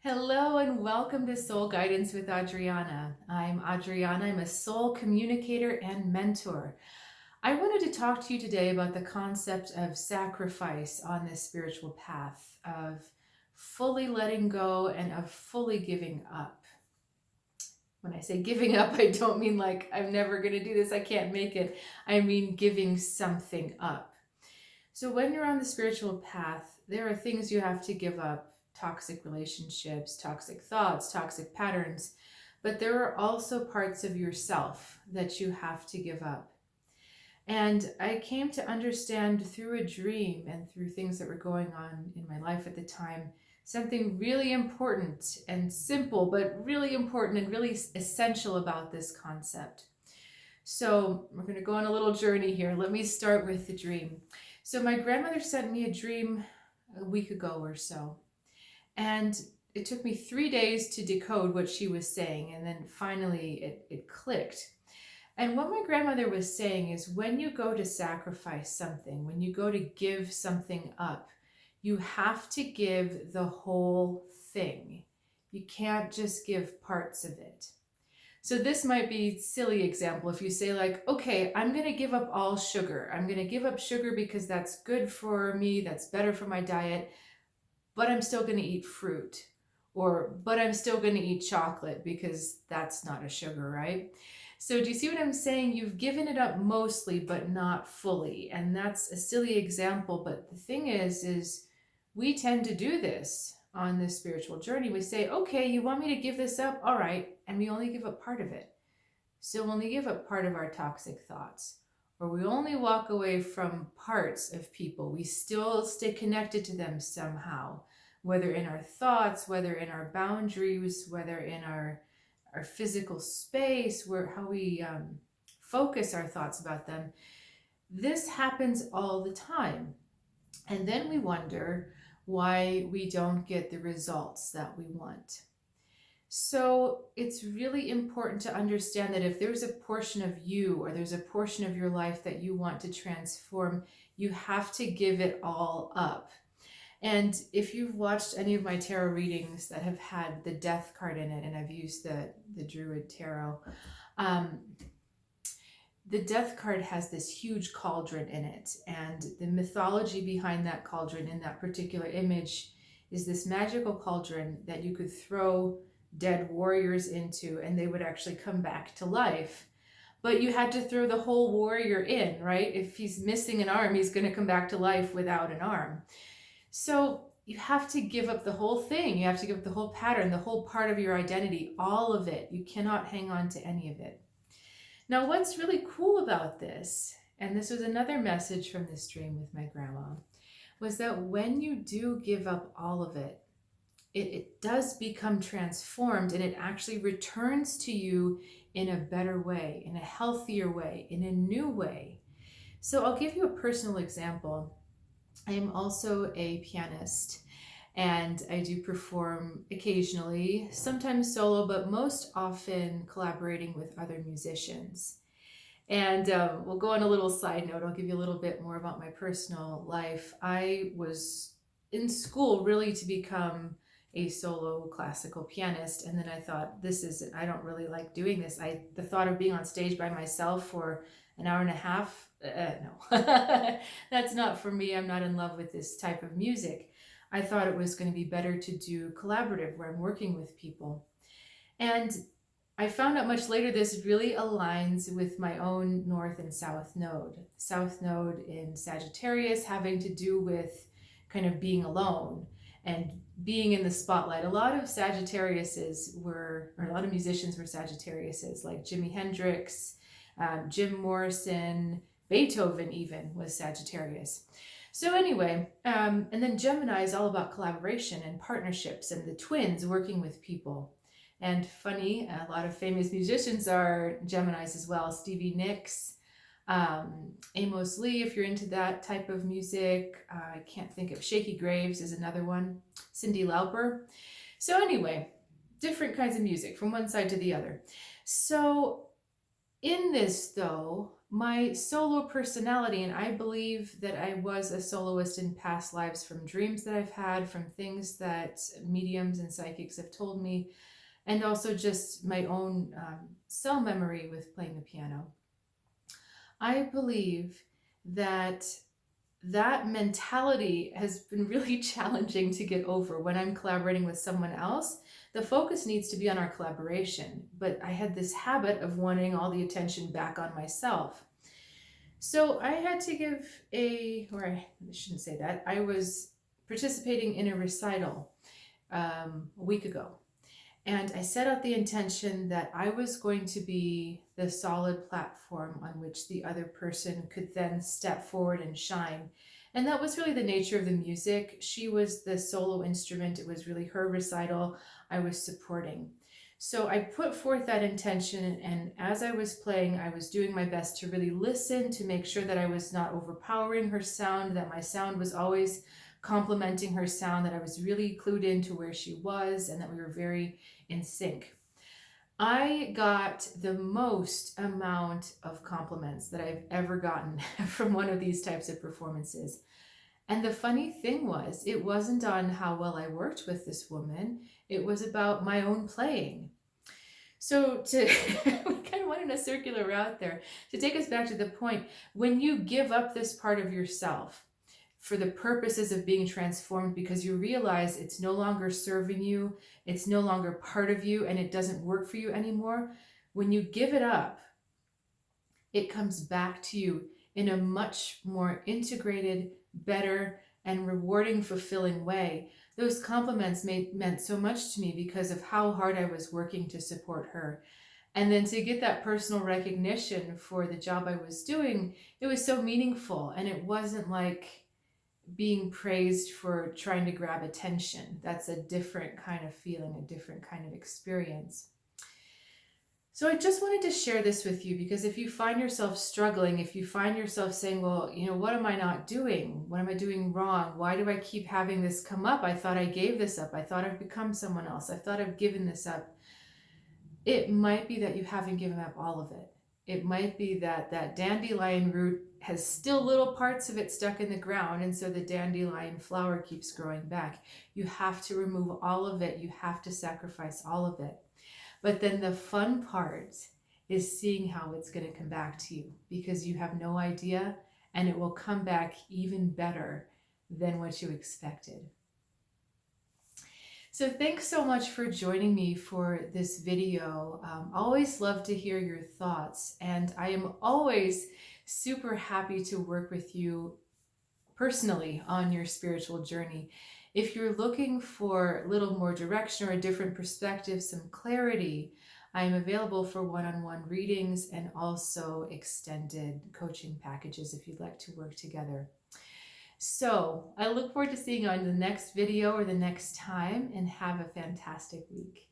Hello and welcome to Soul Guidance with Adriana. I'm Adriana. I'm a soul communicator and mentor. I wanted to talk to you today about the concept of sacrifice on this spiritual path, of fully letting go and of fully giving up. When I say giving up, I don't mean like I'm never going to do this, I can't make it. I mean giving something up. So when you're on the spiritual path, there are things you have to give up: toxic relationships, toxic thoughts, toxic patterns. But there are also parts of yourself that you have to give up. And I came to understand through a dream and through things that were going on in my life at the time, something really important and simple, but really important and really essential about this concept. So we're going to go on a little journey here. Let me start with the dream. So my grandmother sent me a dream a week ago or so. And it took me 3 days to decode what she was saying. And then finally it clicked. And what my grandmother was saying is when you go to sacrifice something, when you go to give something up, you have to give the whole thing. You can't just give parts of it. So this might be a silly example if you say like, okay, I'm going to give up all sugar. I'm going to give up sugar because that's good for me, that's better for my diet, but I'm still going to eat fruit. Or, but I'm still going to eat chocolate because that's not a sugar, right? So do you see what I'm saying? You've given it up mostly, but not fully. And that's a silly example. But the thing is we tend to do this on this spiritual journey. We say, okay, you want me to give this up? All right. And we only give up part of it. So we only give up part of our toxic thoughts, or we only walk away from parts of people. We still stay connected to them somehow, whether in our thoughts, whether in our boundaries, whether in our physical space, where how we focus our thoughts about them. This happens all the time. And then we wonder why we don't get the results that we want. So it's really important to understand that if there's a portion of you or there's a portion of your life that you want to transform, you have to give it all up. And if you've watched any of my tarot readings that have had the death card in it, and I've used the Druid Tarot, the death card has this huge cauldron in it. And the mythology behind that cauldron in that particular image is this magical cauldron that you could throw dead warriors into and they would actually come back to life. But you had to throw the whole warrior in, right? If he's missing an arm, he's going to come back to life without an arm. So you have to give up the whole thing. You have to give up the whole pattern, the whole part of your identity, all of it. You cannot hang on to any of it. Now, what's really cool about this, and this was another message from this dream with my grandma, was that when you do give up all of it, it does become transformed and it actually returns to you in a better way, in a healthier way, in a new way. So I'll give you a personal example. I am also a pianist and I do perform occasionally, sometimes solo, but most often collaborating with other musicians. And we'll go on a little side note. I'll give you a little bit more about my personal life. I was in school really to become a solo classical pianist, and then I thought, I don't really like doing this. The thought of being on stage by myself for an hour and a half, no, that's not for me. I'm not in love with this type of music. I thought it was going to be better to do collaborative, where I'm working with people. And I found out much later this really aligns with my own North and South Node. South Node in Sagittarius having to do with kind of being alone and being in the spotlight. A lot of a lot of musicians were Sagittariuses, like Jimi Hendrix, Jim Morrison, Beethoven even was Sagittarius. So anyway, and then Gemini is all about collaboration and partnerships and the twins working with people. And funny, a lot of famous musicians are Geminis as well. Stevie Nicks, Amos Lee, if you're into that type of music. I can't think of, Shaky Graves is another one. Cyndi Lauper. So anyway, different kinds of music from one side to the other. So in this though, my solo personality, and I believe that I was a soloist in past lives from dreams that I've had, from things that mediums and psychics have told me, and also just my own cell memory with playing the piano. I believe that that mentality has been really challenging to get over when I'm collaborating with someone else. The focus needs to be on our collaboration, but I had this habit of wanting all the attention back on myself. So I had to give or I shouldn't say that, I was participating in a recital a week ago. And I set out the intention that I was going to be the solid platform on which the other person could then step forward and shine. And that was really the nature of the music. She was the solo instrument. It was really her recital I was supporting. So I put forth that intention, and as I was playing, I was doing my best to really listen, to make sure that I was not overpowering her sound, that my sound was always complementing her sound, that I was really clued into where she was, and that we were very in sync. I got the most amount of compliments that I've ever gotten from one of these types of performances. And the funny thing was, it wasn't on how well I worked with this woman, it was about my own playing. So to we kind of went in a circular route there. To take us back to the point, when you give up this part of yourself for the purposes of being transformed, because you realize it's no longer serving you, it's no longer part of you, and it doesn't work for you anymore, when you give it up, it comes back to you in a much more integrated, better, and rewarding, fulfilling way. Those compliments meant so much to me because of how hard I was working to support her. And then to get that personal recognition for the job I was doing, it was so meaningful. And it wasn't like being praised for trying to grab attention. That's a different kind of feeling, a different kind of experience. So I just wanted to share this with you, because if you find yourself struggling, if you find yourself saying, well, what am I not doing? What am I doing wrong? Why do I keep having this come up? I thought I gave this up. I thought I've become someone else. I thought I've given this up. It might be that you haven't given up all of it. It might be that that dandelion root has still little parts of it stuck in the ground, and so the dandelion flower keeps growing back. You have to remove all of it. You have to sacrifice all of it. But then the fun part is seeing how it's going to come back to you, because you have no idea, and it will come back even better than what you expected. So thanks so much for joining me for this video. Always love to hear your thoughts, and I am always super happy to work with you personally on your spiritual journey. If you're looking for a little more direction or a different perspective, some clarity, I am available for one-on-one readings and also extended coaching packages if you'd like to work together. So I look forward to seeing you on the next video or the next time, and have a fantastic week.